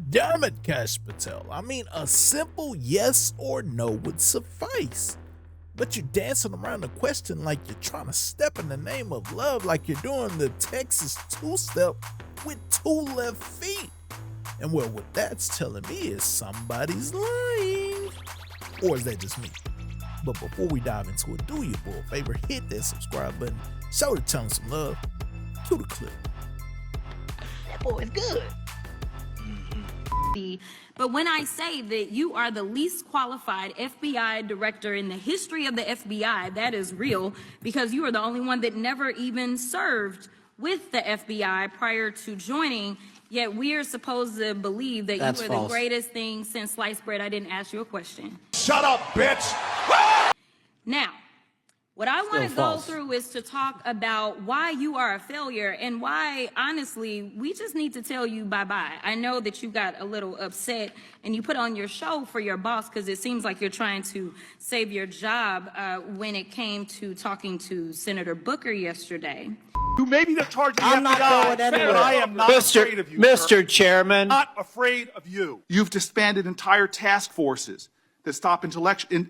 Damn it, Kash Patel. I mean, a simple yes or no would suffice. But you're dancing around the question like you're trying to step in the name of love, like you're doing the Texas two-step with two left feet. And well, what that's telling me is somebody's lying. Or is that just me? But before we dive into it, do your boy a favor, hit that subscribe button, show the channel some love. Cue the clip. That boy's good. But when I say that you are the least qualified FBI director in the history of the FBI, that is real, because you are the only one that never even served with the FBI prior to joining, yet we are supposed to believe that That's you are false. the greatest thing since sliced bread. I didn't ask you a question. Shut up, bitch! Now, what I want to go false. through is to talk about why you are a failure and why, honestly, we just need to tell you bye-bye. I know that you got a little upset and you put on your show for your boss because it seems like you're trying to save your job when it came to talking to Senator Booker yesterday. You may be the charge of the I'm FBI, not going anywhere. but I am not afraid of you, sir. Mr. Chairman. Not afraid of you. You've disbanded entire task forces that stop election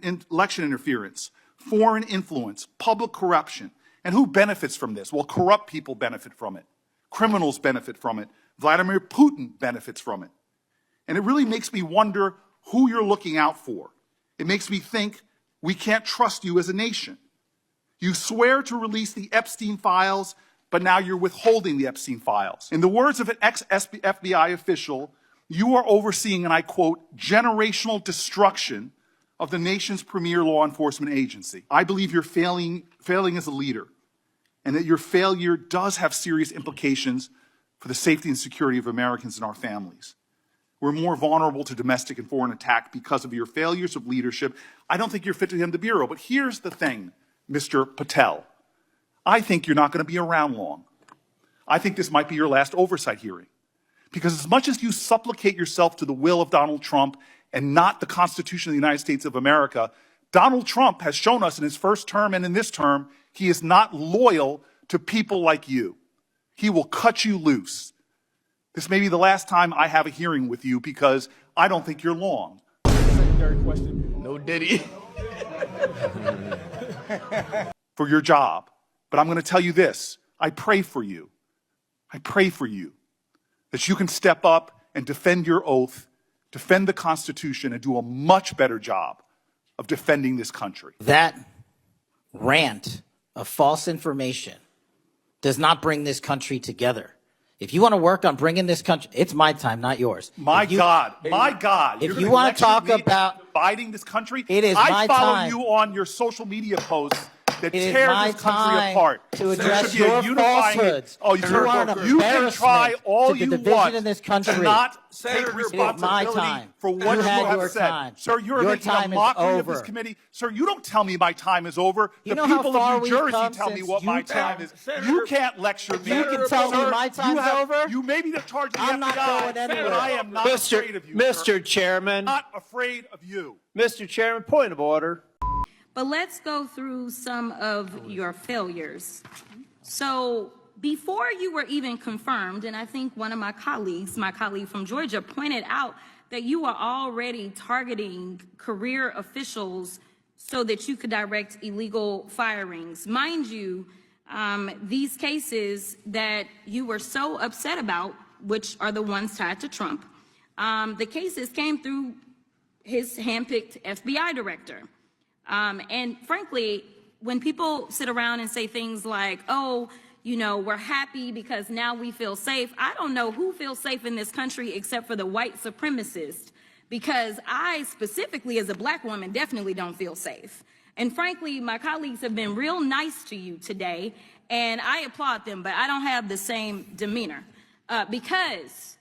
interference, foreign influence, public corruption. And who benefits from this? Well, corrupt people benefit from it. Criminals benefit from it. Vladimir Putin benefits from it. And it really makes me wonder who you're looking out for. It makes me think we can't trust you as a nation. You swear to release the Epstein files, but now you're withholding the Epstein files. In the words of an ex-FBI official, you are overseeing, and I quote, generational destruction of the nation's premier law enforcement agency. I believe you're failing as a leader, and that your failure does have serious implications for the safety and security of Americans and our families. We're more vulnerable to domestic and foreign attack because of your failures of leadership. I don't think you're fit to hand the Bureau, but here's the thing, Mr. Patel. I think you're not going to be around long. I think this might be your last oversight hearing. Because as much as you supplicate yourself to the will of Donald Trump and not the Constitution of the United States of America, Donald Trump has shown us in his first term and in this term, he is not loyal to people like you. He will cut you loose. This may be the last time I have a hearing with you because I don't think you're long. Secondary question. No diddy. For your job. But I'm going to tell you this. I pray for you. I pray for you that you can step up and defend your oath, defend the Constitution, and do a much better job of defending this country. That rant of false information does not bring this country together. If you want to work on bringing this country, it's my time, not yours. My God. If you want to talk about dividing this country, it is my I follow time. you on your social media posts that It is tear my this country time apart. to There address should be a your unifying- falsehoods. Oh, You are an you can try embarrassment all to the you division want in this country. to not Senator, take it is responsibility my time. for what You you had have your said. time. Sir, you're Your making time a is mockery of over. this committee. Sir, you don't tell me my time is over. You The know how people far of New we've Jersey come tell me since what you my tell- time is. Senator, You can't lecture me. You can tell me Sir, my time's over? You may be the charge of the I'm not FBI, going anywhere. but I am not afraid of you, sir. Mr. Chairman. Not afraid of you. Mr. Chairman, point of order. But let's go through some of your failures. So before you were even confirmed, and I think one of my colleague from Georgia, pointed out that you were already targeting career officials so that you could direct illegal firings. Mind you, these cases that you were so upset about, which are the ones tied to Trump, the cases came through his handpicked FBI director. And frankly, when people sit around and say things like, oh, you know, we're happy because now we feel safe, I don't know who feels safe in this country except for the white supremacists, because I specifically as a black woman definitely don't feel safe. And frankly, my colleagues have been real nice to you today, and I applaud them, but I don't have the same demeanor because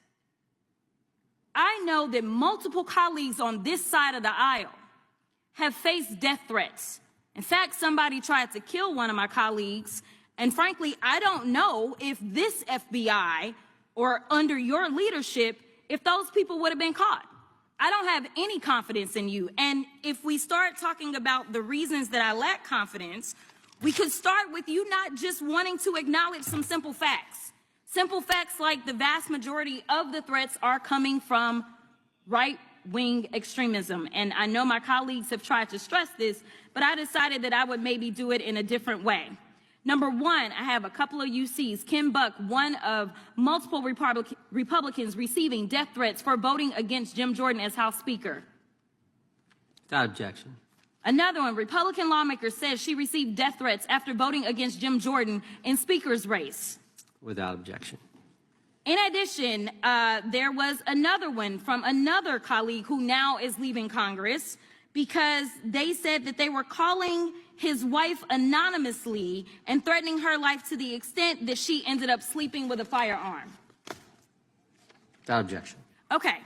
I know that multiple colleagues on this side of the aisle have faced death threats. In fact, somebody tried to kill one of my colleagues, and frankly, I don't know if this FBI or under your leadership, if those people would have been caught. I don't have any confidence in you. And if we start talking about the reasons that I lack confidence, we could start with you not just wanting to acknowledge some simple facts. Simple facts like the vast majority of the threats are coming from right-wing extremism. And I know my colleagues have tried to stress this, but I decided that I would maybe do it in a different way. Number one, I have a couple of UCs. Kim Buck, one of multiple Republicans receiving death threats for voting against Jim Jordan as House Speaker. Without objection. Another one, Republican lawmaker says she received death threats after voting against Jim Jordan in Speaker's race. Without objection. In addition, there was another one from another colleague who now is leaving Congress because they said that they were calling his wife anonymously and threatening her life to the extent that she ended up sleeping with a firearm. Without objection. Okay,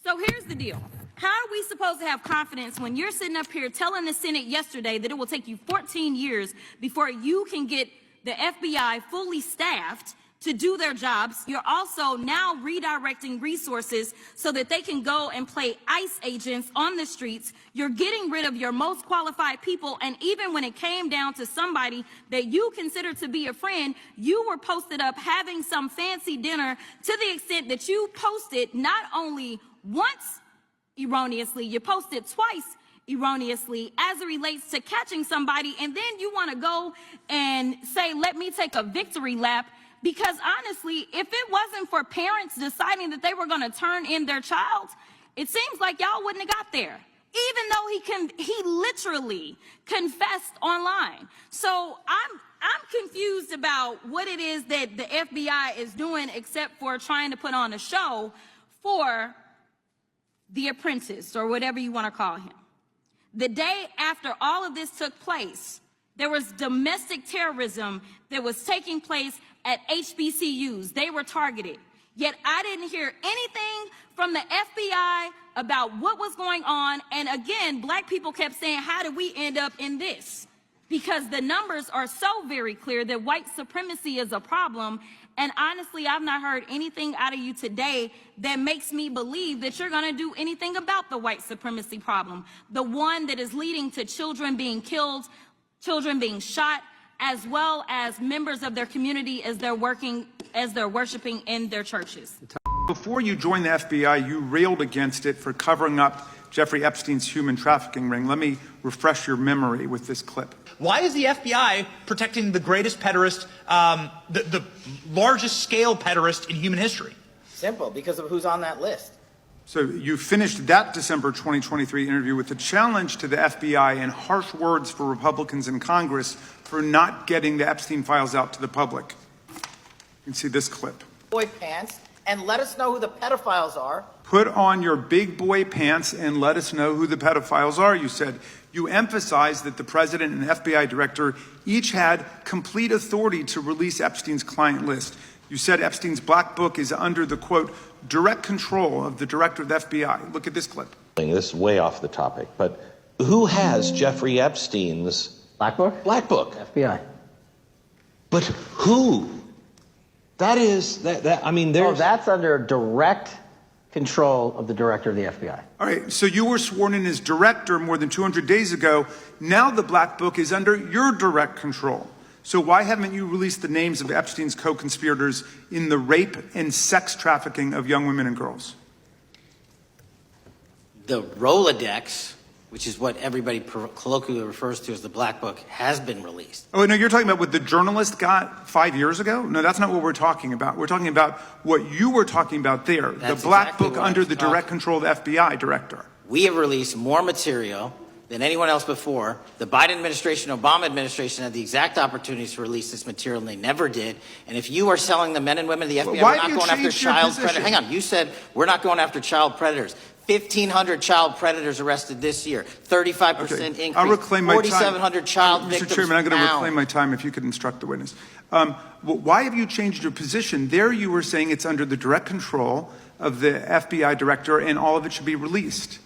so here's the deal. How are we supposed to have confidence when you're sitting up here telling the Senate yesterday that it will take you 14 years before you can get the FBI fully staffed to do their jobs? You're also now redirecting resources so that they can go and play ICE agents on the streets. You're getting rid of your most qualified people, and even when it came down to somebody that you consider to be a friend, you were posted up having some fancy dinner to the extent that you posted not only once erroneously, you posted twice erroneously as it relates to catching somebody, and then you want to go and say, let me take a victory lap. Because honestly, if it wasn't for parents deciding that they were going to turn in their child, it seems like y'all wouldn't have got there, even though he literally confessed online. So I'm confused about what it is that the FBI is doing except for trying to put on a show for the apprentice or whatever you want to call him. The day after all of this took place, there was domestic terrorism that was taking place at HBCUs. They were targeted. Yet I didn't hear anything from the FBI about what was going on. And again, black people kept saying, how did we end up in this? Because the numbers are so very clear that white supremacy is a problem. And honestly, I've not heard anything out of you today that makes me believe that you're going to do anything about the white supremacy problem. The one that is leading to children being killed, children being shot, as well as members of their community as they're worshiping in their churches. Before you joined the FBI, you railed against it for covering up Jeffrey Epstein's human trafficking ring. Let me refresh your memory with this clip. Why is the FBI protecting the greatest pederast, the largest scale pederast in human history? Simple, because of who's on that list. So you finished that December 2023 interview with a challenge to the FBI and harsh words for Republicans in Congress for not getting the Epstein files out to the public. You can see this clip. Boy pants, and let us know who the pedophiles are. Put on your big boy pants and let us know who the pedophiles are, you said. You emphasized that the president and FBI director each had complete authority to release Epstein's client list. You said Epstein's black book is under the, quote, direct control of the director of the FBI. Look at this clip. This is way off the topic, but who has Jeffrey Epstein's Black book? black book? FBI. But who? That is, I mean, there's... Oh, that's under direct control of the director of the FBI. All right, so you were sworn in as director more than 200 days ago. Now the black book is under your direct control. So why haven't you released the names of Epstein's co-conspirators in the rape and sex trafficking of young women and girls? The Rolodex, which is what everybody colloquially refers to as the Black Book, has been released. Oh, no, you're talking about what the journalist got 5 years ago? No, that's not what we're talking about. We're talking about what you were talking about there, That's the black exactly book what under I'm the direct control of the FBI director. We have released more material than anyone else before. The Biden administration, Obama administration had the exact opportunities to release this material, and they never did. And if you are selling the men and women of the FBI, Why we're have not you going after changed your child position? predators. Hang on, you said we're not going after child predators. 1,500 child predators arrested this year, 35% Okay. increase, I'll reclaim my time. 4,700 child victims Mr. Chairman, I'm going to found. reclaim my time if you could instruct the witness. Why have you changed your position? There you were saying it's under the direct control of the FBI director and all of it should be released.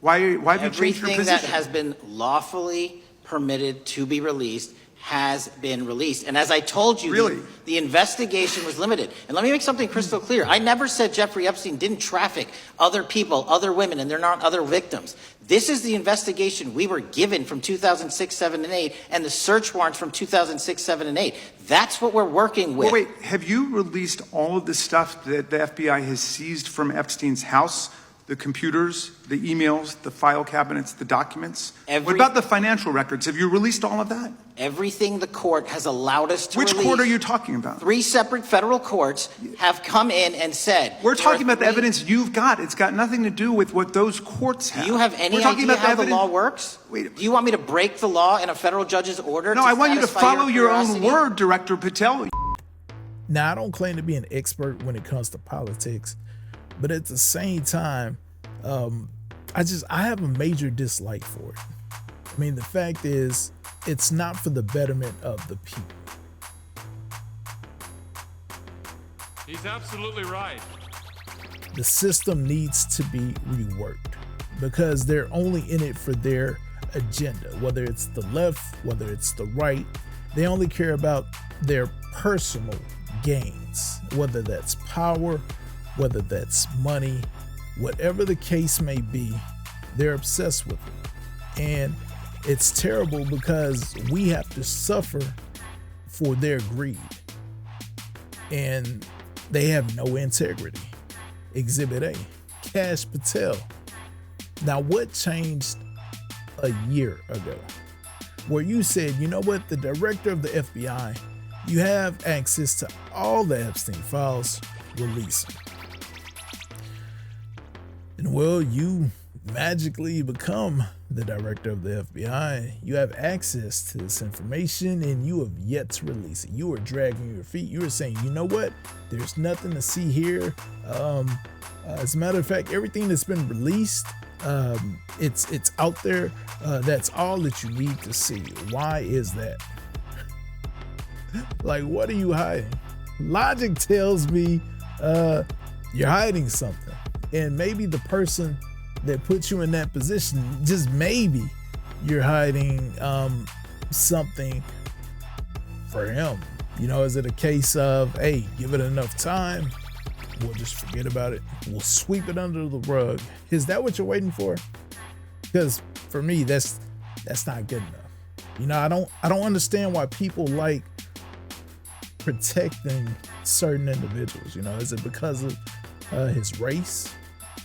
Why have you changed your Everything position? that has been lawfully permitted to be released has been released. And as I told you, Really? the investigation was limited. And let me make something crystal clear. I never said Jeffrey Epstein didn't traffic other people, other women, and they're not other victims. This is the investigation we were given from 2006, 7, and 8, and the search warrants from 2006, 7, and 8. That's what we're working with. Wait, have you released all of the stuff that the FBI has seized from Epstein's house? The computers, the emails, the file cabinets, the documents? What about the financial records? Have you released all of that? Everything the court has allowed us to Which release. court are you talking about? 3 separate federal courts have come in and said. We're talking about the evidence you've got. It's got nothing to do with what those courts have. Do you have any idea how the law works? Do you want me to break the law in a federal judge's order? No, I want you to follow your own curiosity? word, Director Patel. Now, I don't claim to be an expert when it comes to politics, but at the same time, I have a major dislike for it. I mean, the fact is, it's not for the betterment of the people. He's absolutely right. The system needs to be reworked because they're only in it for their agenda, whether it's the left, whether it's the right. They only care about their personal gains, whether that's power, whether that's money, whatever the case may be, they're obsessed with it. And it's terrible because we have to suffer for their greed. And they have no integrity. Exhibit A, Kash Patel. Now, what changed a year ago? Where you said, you know what, the director of the FBI, you have access to all the Epstein files, release them. And well, you magically become the director of the FBI. You have access to this information and you have yet to release it. You are dragging your feet. You are saying, you know what? There's nothing to see here. As a matter of fact, everything that's been released, it's out there. That's all that you need to see. Why is that? Like, what are you hiding? Logic tells me you're hiding something. And maybe the person that puts you in that position, just maybe you're hiding something for him. You know, is it a case of, hey, give it enough time, we'll just forget about it. We'll sweep it under the rug. Is that what you're waiting for? Because for me, that's not good enough. You know, I don't understand why people like protecting certain individuals. You know, is it because of his race?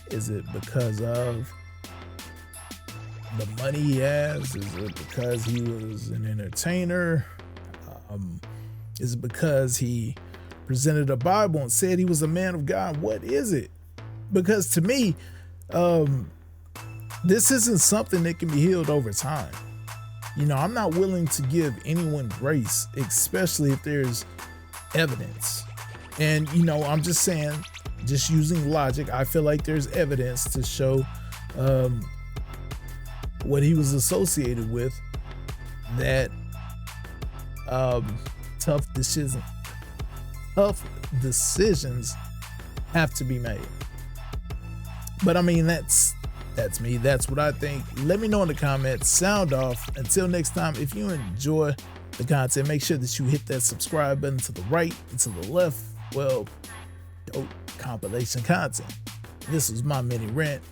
Is it because of the money he has? Is it because he was an entertainer? Is it because he presented a Bible and said he was a man of God? What is it? Because to me, this isn't something that can be healed over time. You know, I'm not willing to give anyone grace, especially if there's evidence. And, you know, I'm just saying, just using logic, I feel like there's evidence to show what he was associated with, that tough decisions have to be made. But I mean, that's me. That's what I think. Let me know in the comments. Sound off. Until next time, if you enjoy the content, make sure that you hit that subscribe button to the right and to the left. Well, dope compilation content. This was my mini rant.